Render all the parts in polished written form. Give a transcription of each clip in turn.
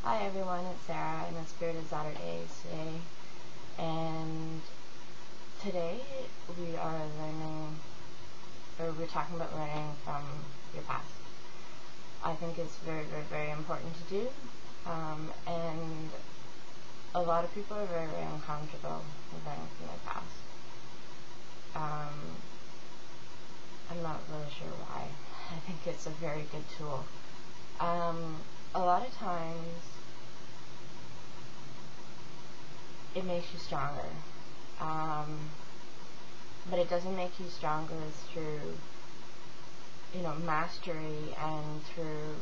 Hi everyone, it's Sarah in the Spirit of Saturday today, and today we're talking about learning from your past. I think it's very, very, very important to do, and a lot of people are very, very uncomfortable with learning from their past. I'm not really sure why. I think it's a very good tool. A lot of times it makes you stronger, but it doesn't make you stronger through, mastery and through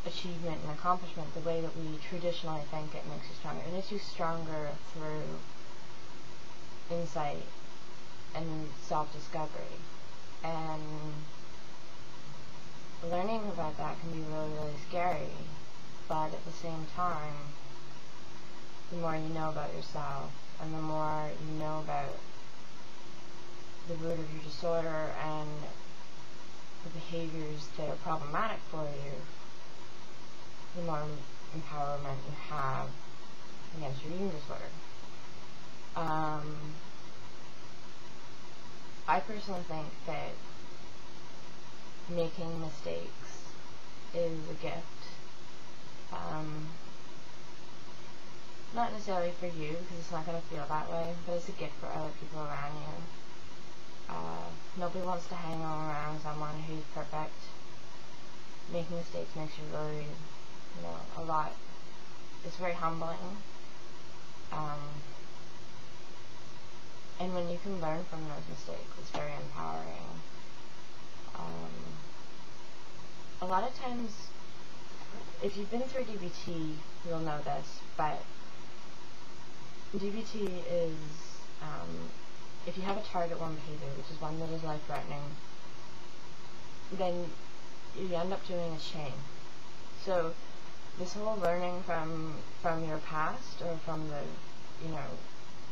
achievement and accomplishment the way that we traditionally think it makes you stronger. It makes you stronger through insight and self-discovery, and learning about that can be really, really scary, but at the same time, the more you know about yourself and the more you know about the root of your disorder and the behaviors that are problematic for you, the more empowerment you have against your eating disorder. I personally think that making mistakes is a gift. Not necessarily for you, because it's not going to feel that way, but it's a gift for other people around you. Nobody wants to hang around someone who's perfect. Making mistakes makes you really, a lot. It's very humbling. And when you can learn from those mistakes, it's very empowering. A lot of times, if you've been through DBT, you'll know this, but DBT is, if you have a target one behavior, which is one that is life-threatening, then you end up doing a chain. So this whole learning from your past, or from the,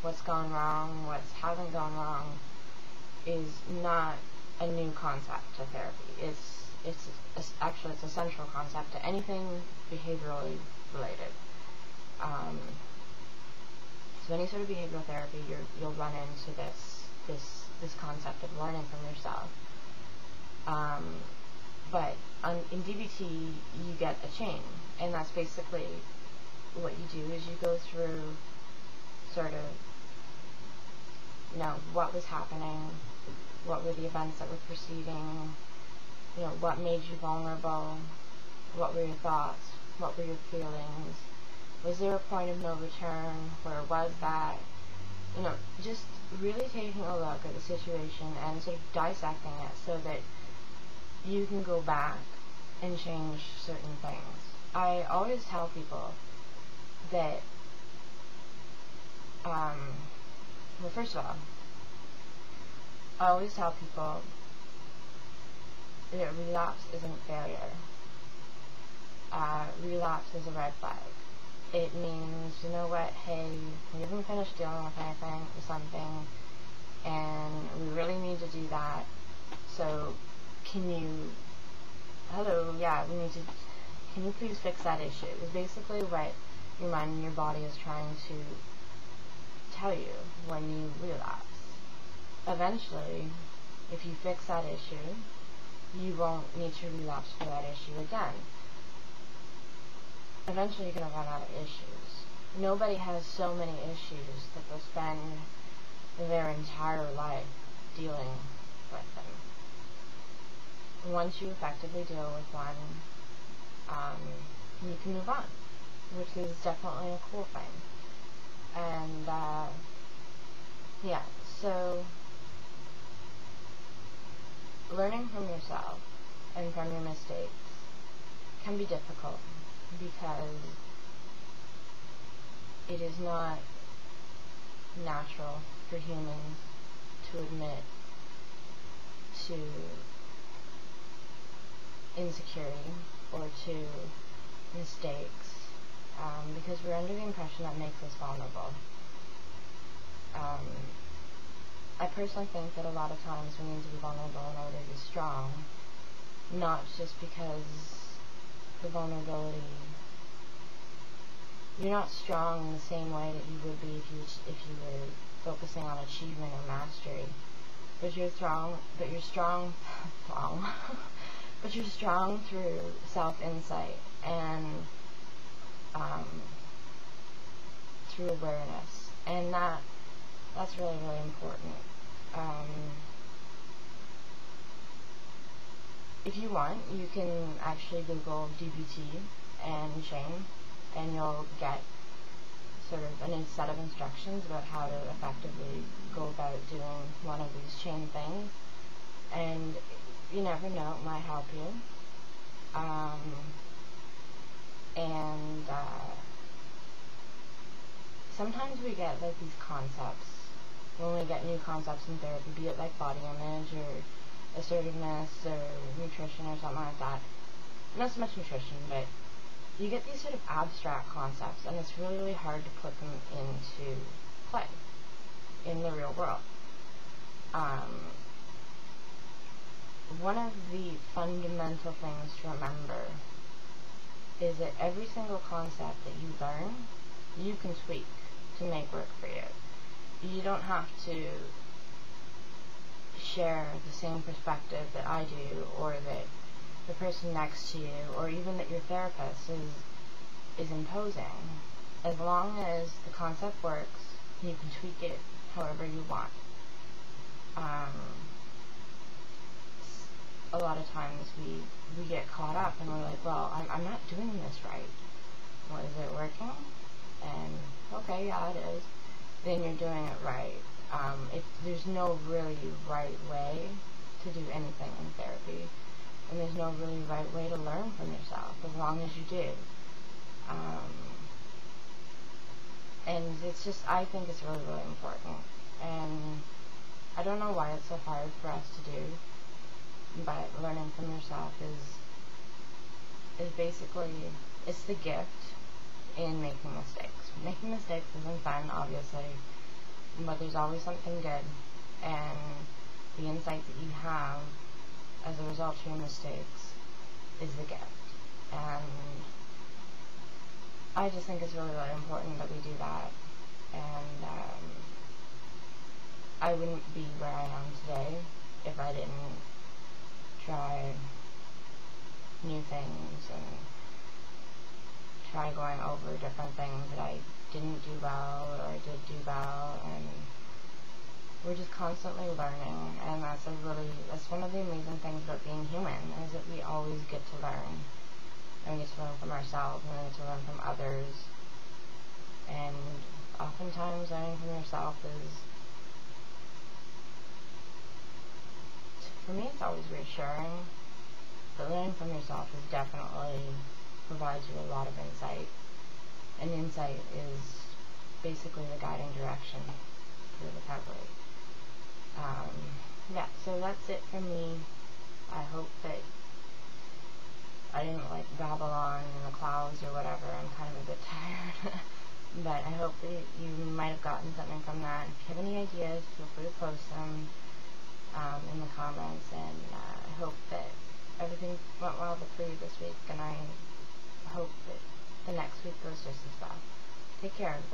what's gone wrong, what hasn't gone wrong, is not a new concept to therapy. Actually it's a central concept to anything behaviorally related. So any sort of behavioral therapy, you'll run into this concept of learning from yourself. But in DBT, you get a chain, and that's basically what you do is you go through sort of, what was happening, what were the events that were preceding, what made you vulnerable, what were your thoughts, what were your feelings, was there a point of no return, where was that, just really taking a look at the situation and sort of dissecting it so that you can go back and change certain things. I always tell people that, well, first of all, I always tell people that relapse isn't failure. Relapse is a red flag. It means, hey, we haven't finished dealing with anything or something, and we really need to do that, so can you please fix that issue? It's basically what your mind and your body is trying to tell you when you relapse. Eventually, if you fix that issue, you won't need to relapse for that issue again. Eventually you're going to run out of issues. Nobody has so many issues that they'll spend their entire life dealing with them. Once you effectively deal with one, you can move on, which is definitely a cool thing. And so learning from yourself and from your mistakes can be difficult, because it is not natural for humans to admit to insecurity or to mistakes, because we're under the impression that makes us vulnerable. I personally think that a lot of times we need to be vulnerable in order to be strong, not just because the vulnerability. You're not strong in the same way that you would be if you were focusing on achievement or mastery. But you're strong but you're strong through self-insight and through awareness, and that's really, really important. If you want, you can actually Google DBT and chain, and you'll get sort of a set of instructions about how to effectively go about doing one of these chain things, and you never know, it might help you. Sometimes we get like these concepts when we get new concepts in therapy, be it like body image or assertiveness or nutrition or something like that. Not so much nutrition, but you get these sort of abstract concepts, and it's really, really hard to put them into play in the real world. One of the fundamental things to remember is that every single concept that you learn, you can tweak to make work for you. You don't have to share the same perspective that I do, or that the person next to you, or even that your therapist is imposing. As long as the concept works, you can tweak it however you want. A lot of times we get caught up and we're like, well, I'm not doing this right. Well, is it working? And okay, yeah, it is. Then you're doing it right. There's no really right way to do anything in therapy, and there's no really right way to learn from yourself, as long as you do. And it's just, I think it's really, really important. And I don't know why it's so hard for us to do, but learning from yourself is basically, it's the gift in making mistakes. Making mistakes isn't fun, obviously, but there's always something good, and the insight that you have as a result of your mistakes is the gift. And I just think it's really, really important that we do that. And I wouldn't be where I am today if I didn't try new things and try going over different things that I didn't do well or I did do well, and we're just constantly learning, and that's one of the amazing things about being human, is that we always get to learn, and we get to learn from ourselves, and we get to learn from others, and oftentimes learning from yourself for me, it's always reassuring, but learning from yourself definitely provides you a lot of insight, and insight is basically the guiding direction for recovery. Yeah, so that's it for me. I hope that I didn't babble on in the clouds or whatever. I'm kind of a bit tired. But I hope that you might have gotten something from that. If you have any ideas, feel free to post them in the comments, and I hope that everything went well for you this week, and I hope that the next week goes just as well. Take care, everybody.